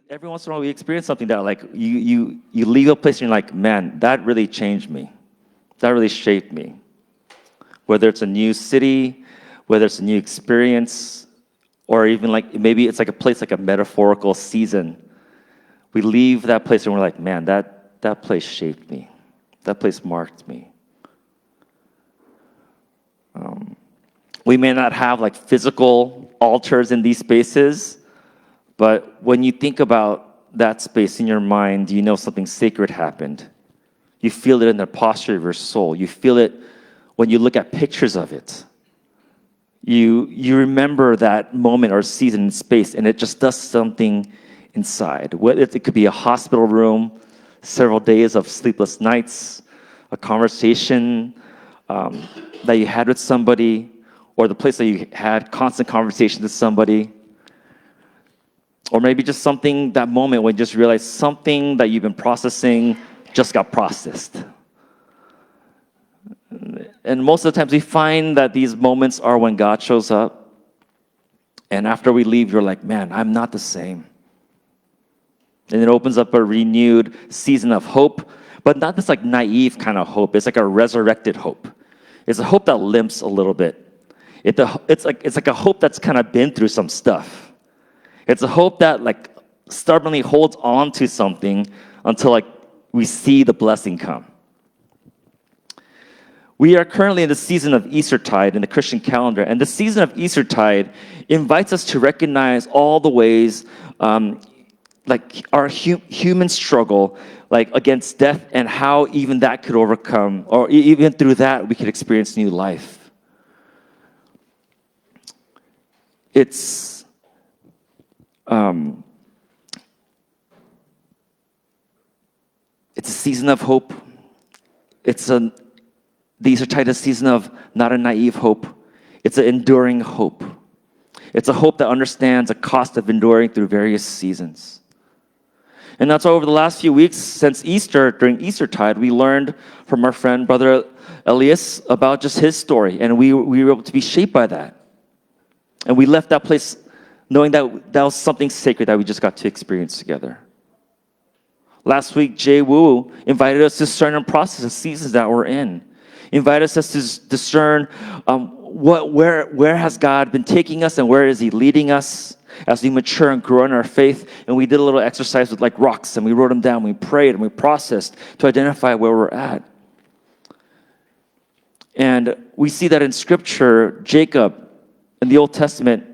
every once in a while we experience something that like you leave a place and you're like, man, that really changed me. That really shaped me. Whether it's a new city, whether it's a new experience, or even like maybe it's like a place like a metaphorical season. We leave that place and we're like, man, that place shaped me. That place marked me. We may not have like physical altars in these spaces, but when you think about that space in your mind, you know something sacred happened. You feel it in the posture of your soul. You feel it when you look at pictures of it. You remember that moment or season in space, and it just does something inside. It could be a hospital room, several days of sleepless nights, a conversation that you had with somebody, or the place that you had constant conversations with somebody. Or maybe just something, that moment when you just realize something that you've been processing just got processed. And most of the times we find that these moments are when God shows up. And after we leave, you're like, man, I'm not the same. And it opens up a renewed season of hope, but not this like naive kind of hope. It's like a resurrected hope. It's a hope that limps a little bit. It's like a hope that's kind of been through some stuff. It's a hope that like stubbornly holds on to something until like we see the blessing come. We are currently in the season of Eastertide in the Christian calendar, and the season of Eastertide invites us to recognize all the ways like our human struggle like against death and how even that could overcome, or even through that we could experience new life. It's a season of hope. The Eastertide is a season of not a naive hope. It's an enduring hope. It's a hope that understands the cost of enduring through various seasons. And that's why over the last few weeks since Easter, during Eastertide, we learned from our friend, Brother Elias, about just his story. And we were able to be shaped by that. And we left that place knowing that that was something sacred that we just got to experience together. Last week, Jay Wu invited us to discern and process the seasons that we're in. Invited us to discern where has God been taking us and where is He leading us as we mature and grow in our faith. And we did a little exercise with like rocks, and we wrote them down. We prayed and we processed to identify where we're at. And we see that in Scripture, Jacob in the Old Testament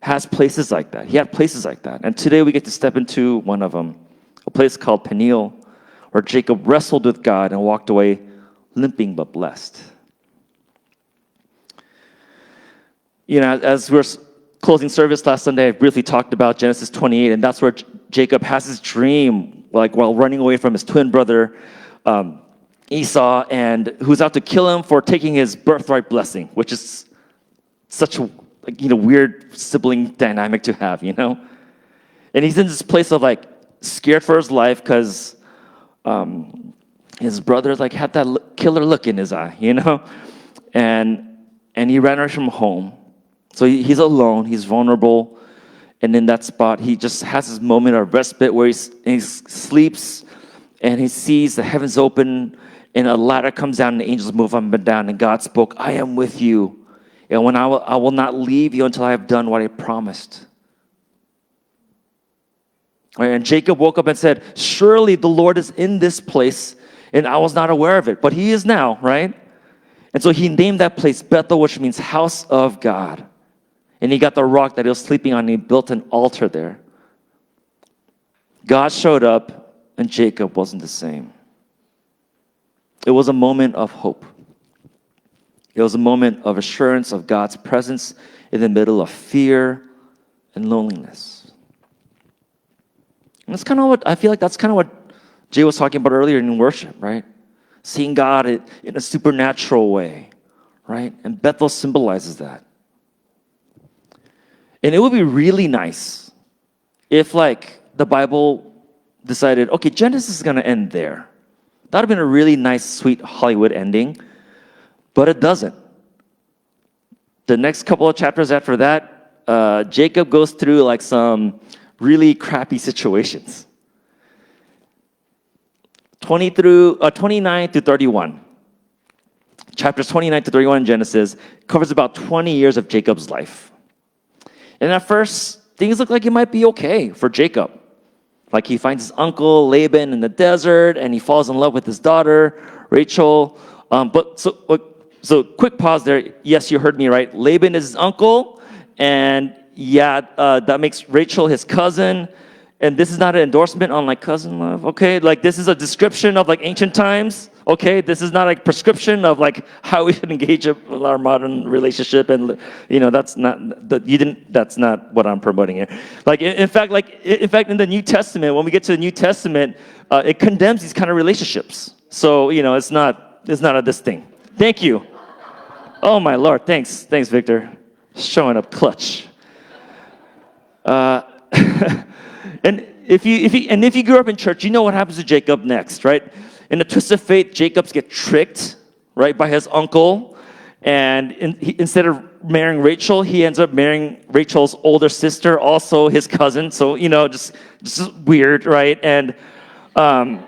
has places like that. He had places like that. And today we get to step into one of them, a place called Peniel, where Jacob wrestled with God and walked away limping but blessed. You know, as we're closing service last Sunday, I briefly talked about Genesis 28, and that's where Jacob has his dream, like while running away from his twin brother Esau, and who's out to kill him for taking his birthright blessing, which is such a weird sibling dynamic to have, you know? And he's in this place of like scared for his life because his brother like had that killer look in his eye, you know? And he ran away from home. So he's alone, he's vulnerable. And in that spot, he just has this moment of respite where he sleeps and he sees the heavens open and a ladder comes down and the angels move up and down. And God spoke, I am with you. And when I will not leave you until I have done what I promised. And Jacob woke up and said, surely the Lord is in this place, and I was not aware of it. But He is now, right? And so he named that place Bethel, which means house of God. And he got the rock that he was sleeping on, and he built an altar there. God showed up, and Jacob wasn't the same. It was a moment of hope. It was a moment of assurance of God's presence in the middle of fear and loneliness. And that's kind of what, I feel like that's kind of what Jay was talking about earlier in worship, right? Seeing God in a supernatural way, right? And Bethel symbolizes that. And it would be really nice if like the Bible decided, okay, Genesis is going to end there. That would have been a really nice, sweet Hollywood ending. But it doesn't. The next couple of chapters after that, Jacob goes through like some really crappy situations. 29 to 31. Chapters 29 to 31 in Genesis covers about 20 years of Jacob's life. And at first, things look like it might be okay for Jacob. Like he finds his uncle Laban in the desert, and he falls in love with his daughter Rachel. So quick pause there. Yes, you heard me right. Laban is his uncle, and that makes Rachel his cousin. And this is not an endorsement on like cousin love, okay? Like this is a description of like ancient times, okay? This is not a prescription of like how we should engage in our modern relationship, and that's not what I'm promoting here. Like in fact, in the New Testament, when we get to the New Testament, it condemns these kind of relationships. So it's not a this thing. Thank you. Oh my Lord, thanks, Victor, showing up clutch. And if you grew up in church, you know what happens to Jacob next, right? In a twist of fate, Jacob gets tricked, right, by his uncle, and instead of marrying Rachel, he ends up marrying Rachel's older sister, also his cousin. So just weird, right? And and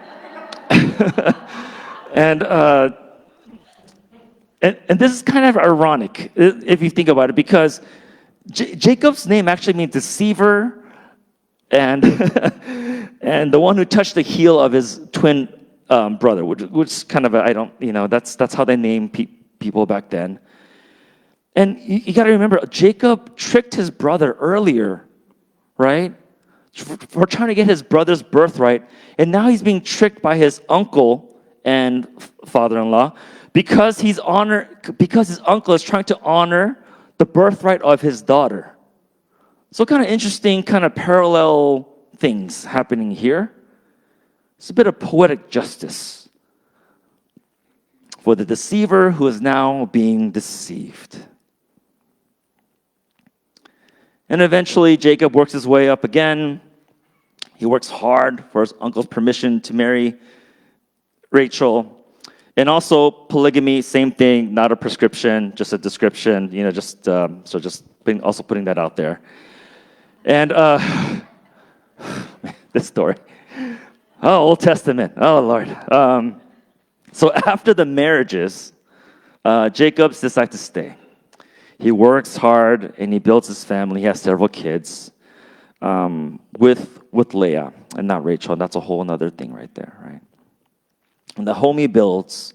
this is kind of ironic if you think about it, because Jacob's name actually means deceiver, and and the one who touched the heel of his twin brother, which kind of that's how they name people back then. And you got to remember, Jacob tricked his brother earlier, right? For trying to get his brother's birthright, and now he's being tricked by his uncle and father-in-law because his uncle is trying to honor the birthright of his daughter. So kind of interesting, kind of parallel things happening here. It's a bit of poetic justice for the deceiver who is now being deceived. And eventually, Jacob works his way up again. He works hard for his uncle's permission to marry Rachel. And also polygamy, same thing, not a prescription, just a description. Putting that out there. And this story. Oh, Old Testament. Oh, Lord. So after the marriages, Jacob decides to stay. He works hard and he builds his family. He has several kids with Leah and not Rachel. And that's a whole other thing right there, right? And the home he builds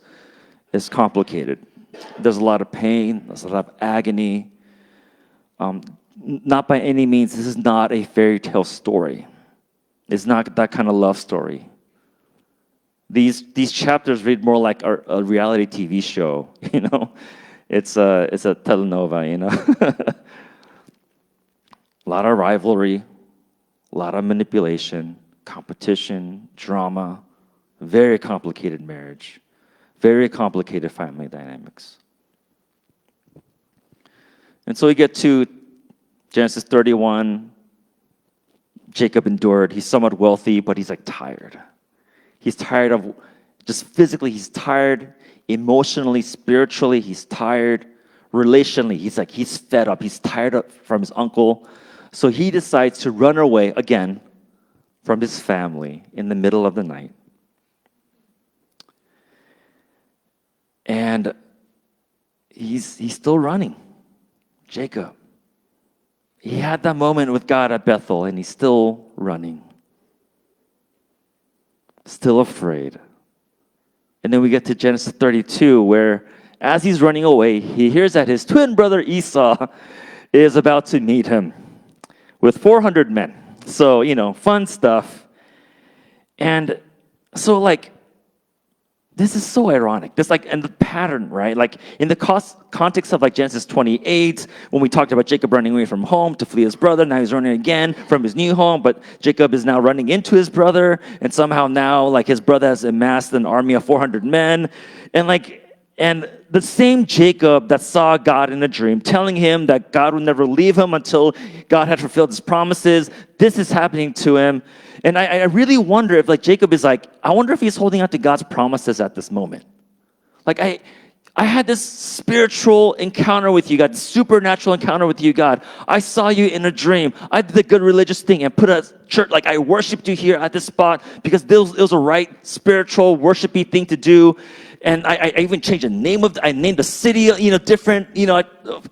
is complicated. There's a lot of pain. There's a lot of agony. Not by any means, this is not a fairy tale story. It's not that kind of love story. These chapters read more like a reality TV show, It's a telenova, A lot of rivalry, a lot of manipulation, competition, drama, very complicated marriage, very complicated family dynamics. And so we get to Genesis 31, Jacob endured. He's somewhat wealthy, but he's like tired. He's tired of just physically, he's tired emotionally, spiritually, he's tired relationally. He's fed up. He's tired from his uncle. So he decides to run away again from his family in the middle of the night. And he's still running. Jacob. He had that moment with God at Bethel, and he's still running. Still afraid. And then we get to Genesis 32, where as he's running away, he hears that his twin brother Esau is about to meet him with 400 men. So, fun stuff. And so, this is so ironic. This and the pattern, right? In the context of Genesis 28, when we talked about Jacob running away from home to flee his brother, now he's running again from his new home, but Jacob is now running into his brother, and somehow now his brother has amassed an army of 400 men, and the same Jacob that saw God in a dream, telling him that God would never leave him until God had fulfilled his promises, this is happening to him. And I really wonder if Jacob is I wonder if he's holding out to God's promises at this moment. I I had this spiritual encounter with you, God, supernatural encounter with you, God. I saw you in a dream. I did the good religious thing and put a church, like I worshiped you here at this spot because it was a right spiritual worshipy thing to do. And I even changed the name I named the city, different,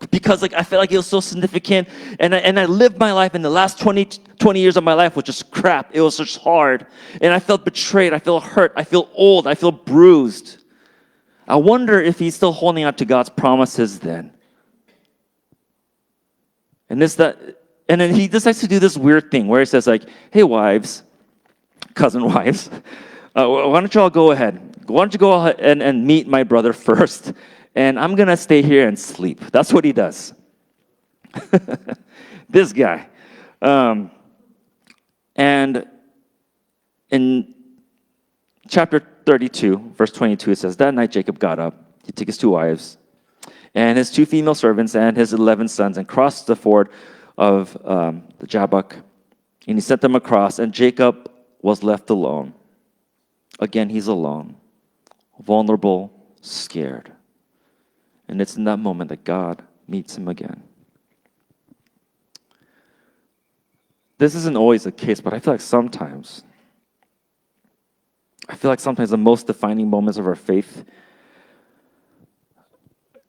because like I felt like it was so significant. And I lived my life in the last 20 years of my life was just crap. It was just hard. And I felt betrayed. I feel hurt. I feel old. I feel bruised. I wonder if he's still holding out to God's promises then. And then he decides to do this weird thing where he says like, hey wives, cousin wives, why don't you all go ahead? Why don't you go ahead and meet my brother first? And I'm going to stay here and sleep. That's what he does. This guy. And in chapter 32, verse 22, it says, that night Jacob got up. He took his 2 wives and his 2 female servants and his 11 sons and crossed the ford of the Jabbok. And he sent them across, and Jacob was left alone. Again, he's alone, vulnerable, scared. And it's in that moment that God meets him again. This isn't always the case, but I feel like sometimes the most defining moments of our faith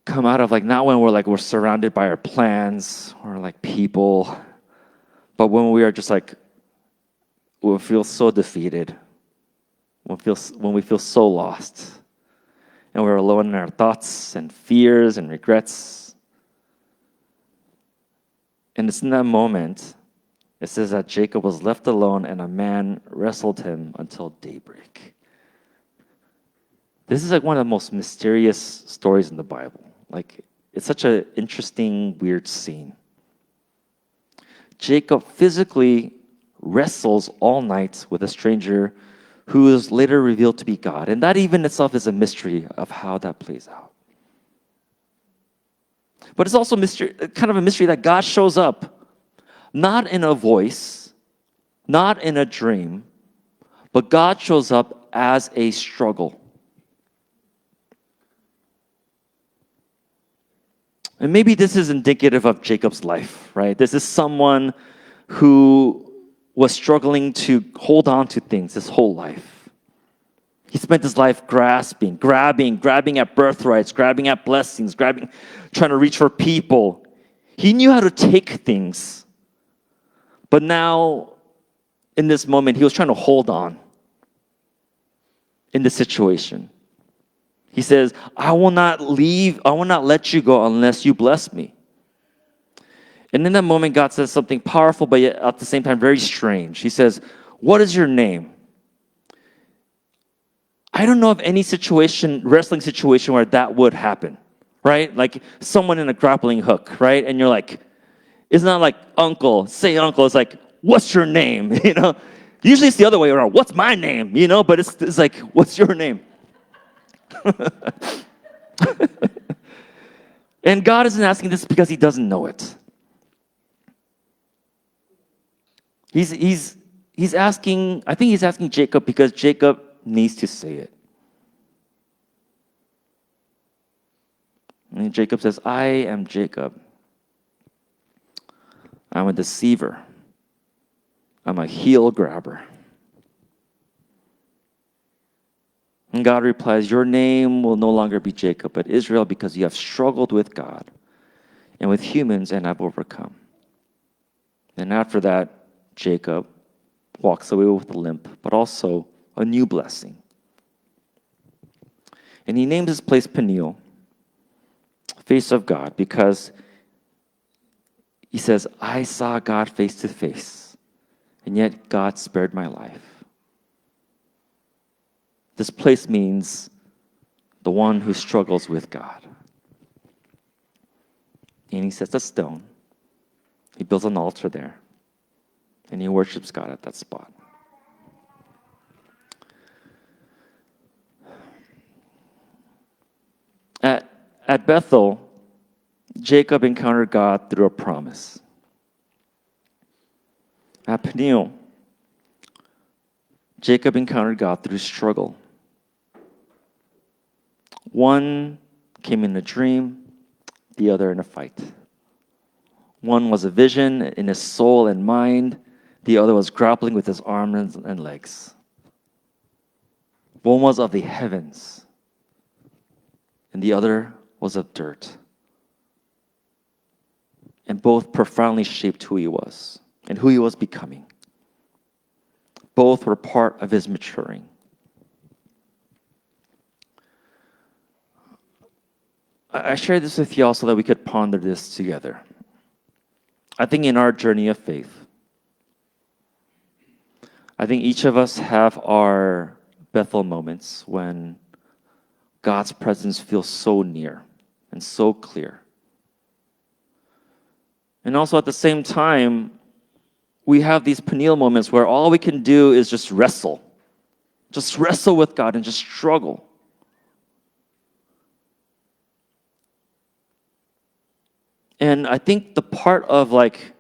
come out of like not when we're surrounded by our plans or like people, but when we are just like we feel so defeated, when we feel so lost, and we're alone in our thoughts and fears and regrets. And it's in that moment, it says that Jacob was left alone and a man wrestled him until daybreak. This is like one of the most mysterious stories in the Bible. Like, it's such an interesting, weird scene. Jacob physically wrestles all night with a stranger who is later revealed to be God. And that even itself is a mystery of how that plays out. But it's also kind of a mystery that God shows up, not in a voice, not in a dream, but God shows up as a struggle. And maybe this is indicative of Jacob's life, right? This is someone who was struggling to hold on to things his whole life. He spent his life grabbing at birthrights, grabbing at blessings, trying to reach for people. He knew how to take things. But now, in this moment, he was trying to hold on in this situation. He says, I will not let you go unless you bless me. And in that moment, God says something powerful, but yet at the same time very strange. He says, what is your name? I don't know of any wrestling situation where that would happen, right? Like someone in a grappling hook, right? And you're like, it's not like say uncle. It's like, what's your name? Usually it's the other way around. What's my name? But it's like, what's your name? And God isn't asking this because he doesn't know it. He's asking, I think he's asking Jacob because Jacob needs to say it. And Jacob says, I am Jacob. I'm a deceiver. I'm a heel grabber. And God replies, your name will no longer be Jacob, but Israel, because you have struggled with God and with humans and have overcome. And after that, Jacob walks away with a limp, but also a new blessing. And he named his place Peniel, face of God, because he says, I saw God face to face, and yet God spared my life. This place means the one who struggles with God. And he sets a stone. He builds an altar there. And he worships God at that spot. At Bethel, Jacob encountered God through a promise. At Peniel, Jacob encountered God through struggle. One came in a dream, the other in a fight. One was a vision in his soul and mind, the other was grappling with his arms and legs. One was of the heavens, and the other was of dirt. And both profoundly shaped who he was and who he was becoming. Both were part of his maturing. I share this with y'all so that we could ponder this together. I think in our journey of faith, I think each of us have our Bethel moments when God's presence feels so near and so clear. And also at the same time, we have these Peniel moments where all we can do is just wrestle with God and just struggle. And I think the part of like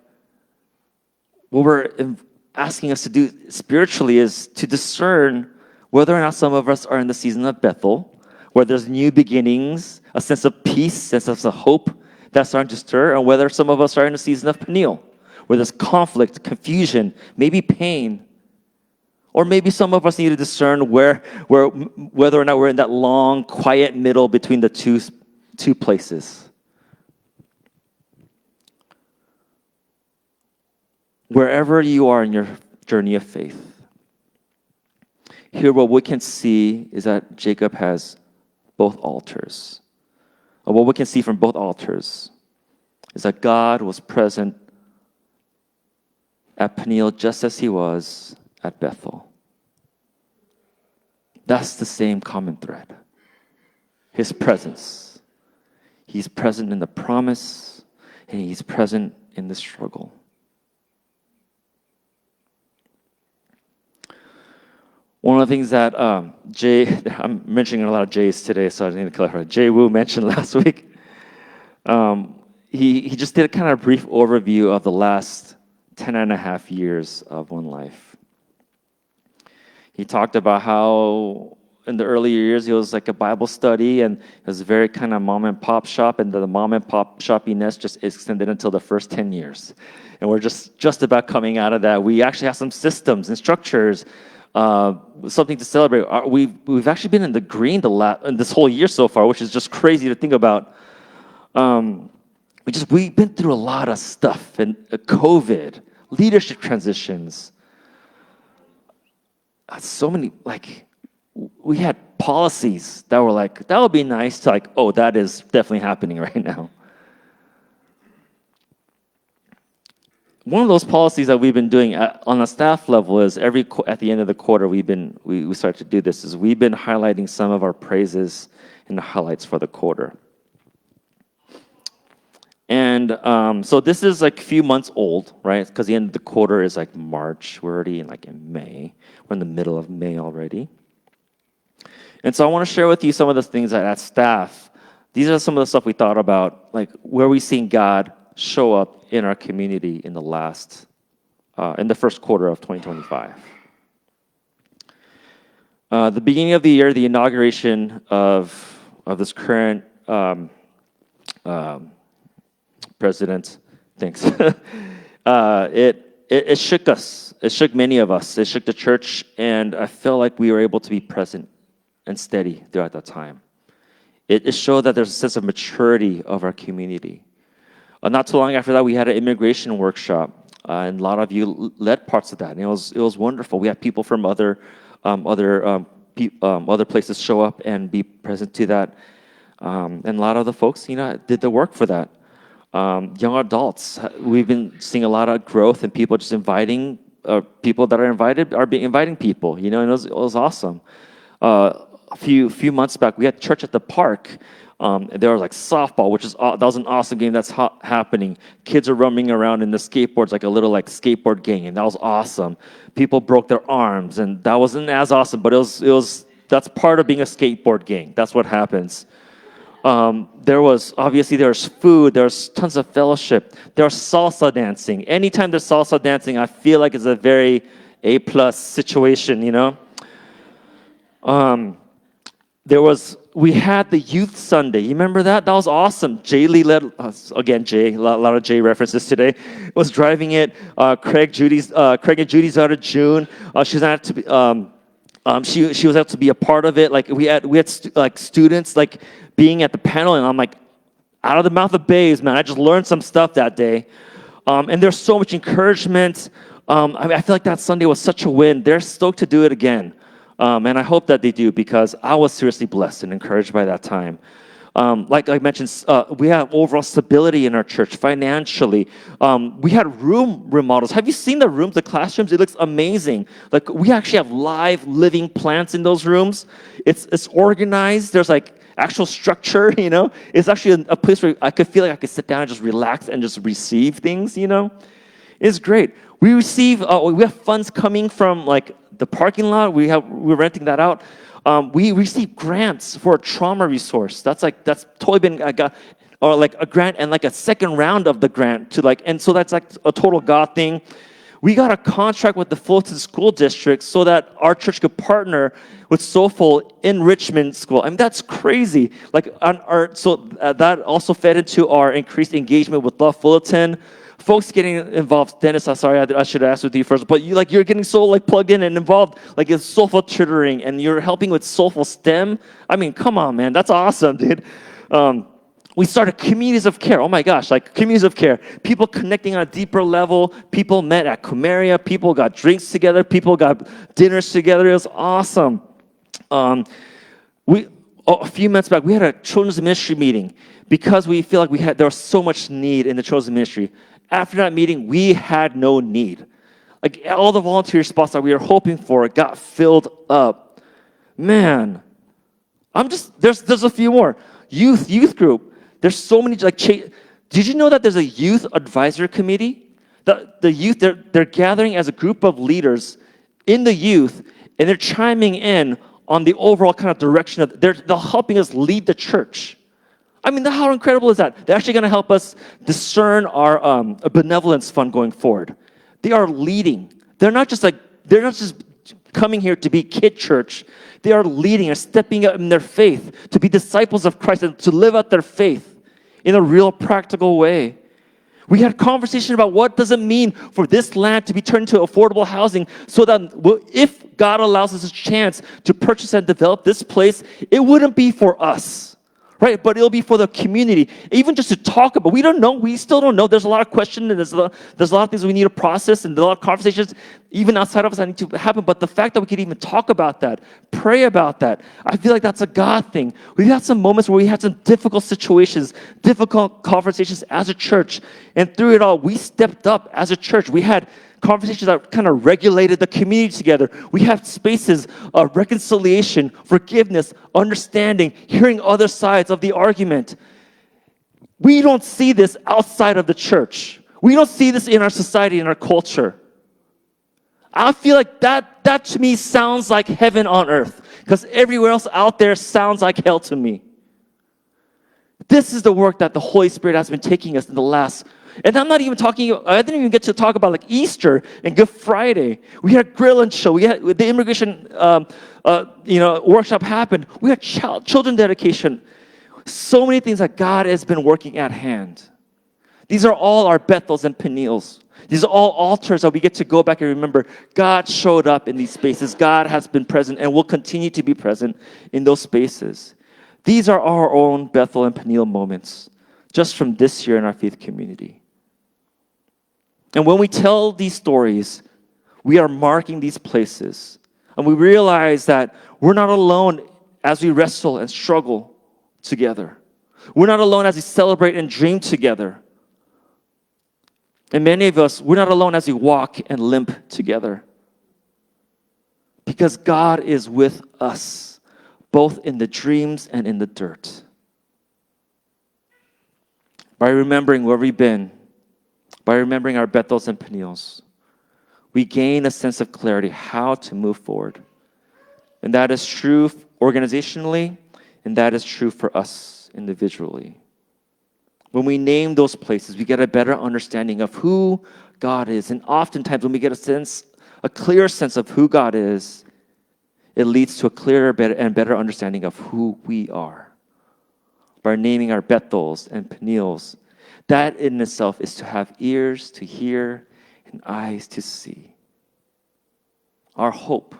what we're asking us to do spiritually is to discern whether or not some of us are in the season of Bethel, where there's new beginnings, a sense of peace, a sense of hope that's starting to stir, and whether some of us are in a season of Peniel, where there's conflict, confusion, maybe pain, or maybe some of us need to discern whether or not we're in that long, quiet middle between the two places. Wherever you are in your journey of faith, here what we can see is that Jacob has both altars. And what we can see from both altars is that God was present at Peniel just as he was at Bethel. That's the same common thread. His presence. He's present in the promise, and he's present in the struggle. One of the things that I'm mentioning a lot of J's today, so I need to clarify. Jay Wu mentioned last week. He just did a kind of brief overview of the last 10 and a half years of One Life. He talked about how in the early years it was like a Bible study and it was very kind of mom and pop shop, and the mom and pop shoppiness just extended until the first 10 years. And we're just about coming out of that. We actually have some systems and structures, something to celebrate. We've actually been in the green this whole year so far, which is just crazy to think about. We've been through a lot of stuff, and COVID, leadership transitions, so many, like, we had policies that were like, that would be nice to like, oh, that is definitely happening right now. One of those policies that we've been doing on a staff level is at the end of the quarter, we started to do this, is we've been highlighting some of our praises and the highlights for the quarter. And so this is like a few months old, right? Because the end of the quarter is like March. We're already in May. We're in the middle of May already. And so I want to share with you some of the things that at staff, these are some of the stuff we thought about, like where we seen God show up in our community in the first quarter of 2025. The beginning of the year, the inauguration of this current president, thanks. It shook us. It shook many of us. It shook the church, and I felt like we were able to be present and steady throughout that time. It showed that there's a sense of maturity of our community. Not too long after that, we had an immigration workshop, and a lot of you led parts of that, and it was wonderful. We had people from other places show up and be present to that, and a lot of the folks, did the work for that. Young adults, we've been seeing a lot of growth and people just inviting people that are inviting people, and it was awesome. A few months back, we had church at the park. There was like softball, that was an awesome game that's happening. Kids are roaming around in the skateboards like a little skateboard gang, and that was awesome. People broke their arms, and that wasn't as awesome, but that's part of being a skateboard gang. That's what happens. There's food, there's tons of fellowship, there's salsa dancing. Anytime there's salsa dancing, I feel like it's a very A+ situation, we had the youth Sunday. You remember that? That was awesome. Jay Lee led, again, Jay, a lot of Jay references today, was driving it. Craig and Judy's daughter, June, she's not to be, she was able to be a part of it. Like we had students like being at the panel, and I'm like, out of the mouth of babes, man. I just learned some stuff that day. And there's so much encouragement. I feel like that Sunday was such a win. They're stoked to do it again. And I hope that they do, because I was seriously blessed and encouraged by that time. Like I mentioned, we have overall stability in our church financially. We had room remodels. Have you seen the rooms, the classrooms? It looks amazing. Like we actually have live living plants in those rooms. It's organized. There's like actual structure, you know. It's actually a place where I could feel like I could sit down and just relax and just receive things, you know. It's great. We have funds coming from like the parking lot. We're renting that out. We receive grants for a trauma resource. That's totally been or like a grant and like a second round of the grant to like, and so that's like a total God thing. We got a contract with the Fulton School District so that our church could partner with Soulful in Richmond School. I mean, that's crazy. Like that also fed into our increased engagement with Love Fullerton. Folks getting involved. Dennis, I'm sorry, I should have asked with you first, but you're getting so like plugged in and involved, like it's soulful tutoring, and you're helping with soulful STEM. I mean, come on, man, that's awesome, dude. We started communities of care. Oh my gosh, like communities of care. People connecting on a deeper level. People met at Kumeria. People got drinks together. People got dinners together. It was awesome. A few months back, we had a children's ministry meeting because we feel like there was so much need in the children's ministry. After that meeting, we had no need. Like all the volunteer spots that we were hoping for got filled up. Man, there's a few more. Youth group. There's so many did you know that there's a youth advisory committee? The youth, they're gathering as a group of leaders in the youth, and they're chiming in on the overall kind of direction they're helping us lead the church. I mean, how incredible is that? They're actually going to help us discern our benevolence fund going forward. They are leading. They're not just coming here to be kid church. They are leading and stepping up in their faith to be disciples of Christ and to live out their faith in a real practical way. We had a conversation about what does it mean for this land to be turned into affordable housing, so that if God allows us a chance to purchase and develop this place, it wouldn't be for us. Right, but it'll be for the community. Even just to talk about, we don't know. We still don't know. There's a lot of questions, and there's a lot of things we need to process, and a lot of conversations, even outside of us, that need to happen. But the fact that we could even talk about that, pray about that, I feel like that's a God thing. We've had some moments where we had some difficult situations, difficult conversations as a church, and through it all, we stepped up as a church. We had conversations that kind of regulated the community together. We have spaces of reconciliation, forgiveness, understanding, hearing other sides of the argument. We don't see this outside of the church. We don't see this in our society, in our culture. I feel like that to me sounds like heaven on earth, because everywhere else out there sounds like hell to me. This is the work that the Holy Spirit has been taking us in the last. And I didn't even get to talk about like Easter and Good Friday. We had a grill and show. We had the immigration, workshop happened. We had children dedication. So many things that God has been working at hand. These are all our Bethels and Peniels. These are all altars that we get to go back and remember. God showed up in these spaces. God has been present and will continue to be present in those spaces. These are our own Bethel and Peniel moments, just from this year in our faith community. And when we tell these stories, we are marking these places. And we realize that we're not alone as we wrestle and struggle together. We're not alone as we celebrate and dream together. And many of us, we're not alone as we walk and limp together. Because God is with us, both in the dreams and in the dirt. By remembering where we've been, by remembering our Bethels and Peniels, we gain a sense of clarity how to move forward. And that is true organizationally, and that is true for us individually. When we name those places, we get a better understanding of who God is. And oftentimes when we get a clear sense of who God is, it leads to a clearer and better understanding of who we are. By naming our Bethels and Peniels, that in itself is to have ears to hear and eyes to see. Our hope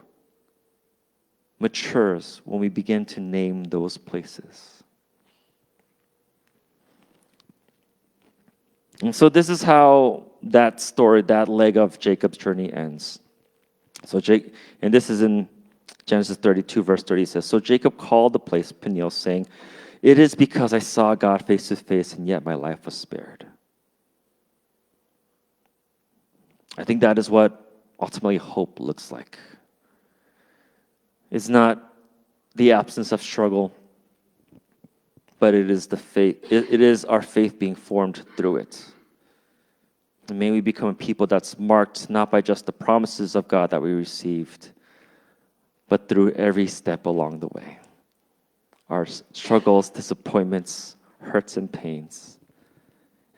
matures when we begin to name those places. And so this is how that story, that leg of Jacob's journey ends. And this is in Genesis 32, verse 30, it says, "So Jacob called the place Peniel, saying, 'It is because I saw God face to face, and yet my life was spared.'" I think that is what ultimately hope looks like. It's not the absence of struggle, but it is the faith. It is our faith being formed through it. And may we become a people that's marked not by just the promises of God that we received, but through every step along the way. Our struggles, disappointments, hurts, and pains.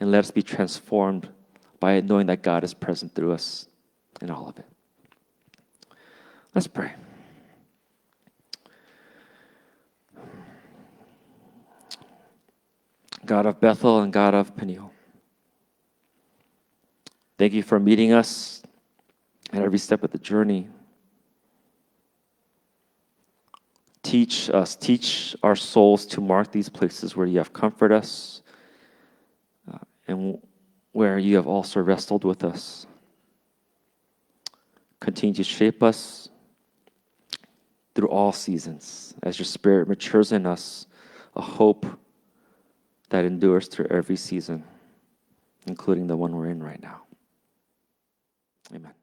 And let us be transformed by knowing that God is present through us in all of it. Let's pray. God of Bethel and God of Peniel, thank you for meeting us at every step of the journey. Teach our souls to mark these places where you have comforted us and where you have also wrestled with us. Continue to shape us through all seasons as your Spirit matures in us a hope that endures through every season, including the one we're in right now. Amen.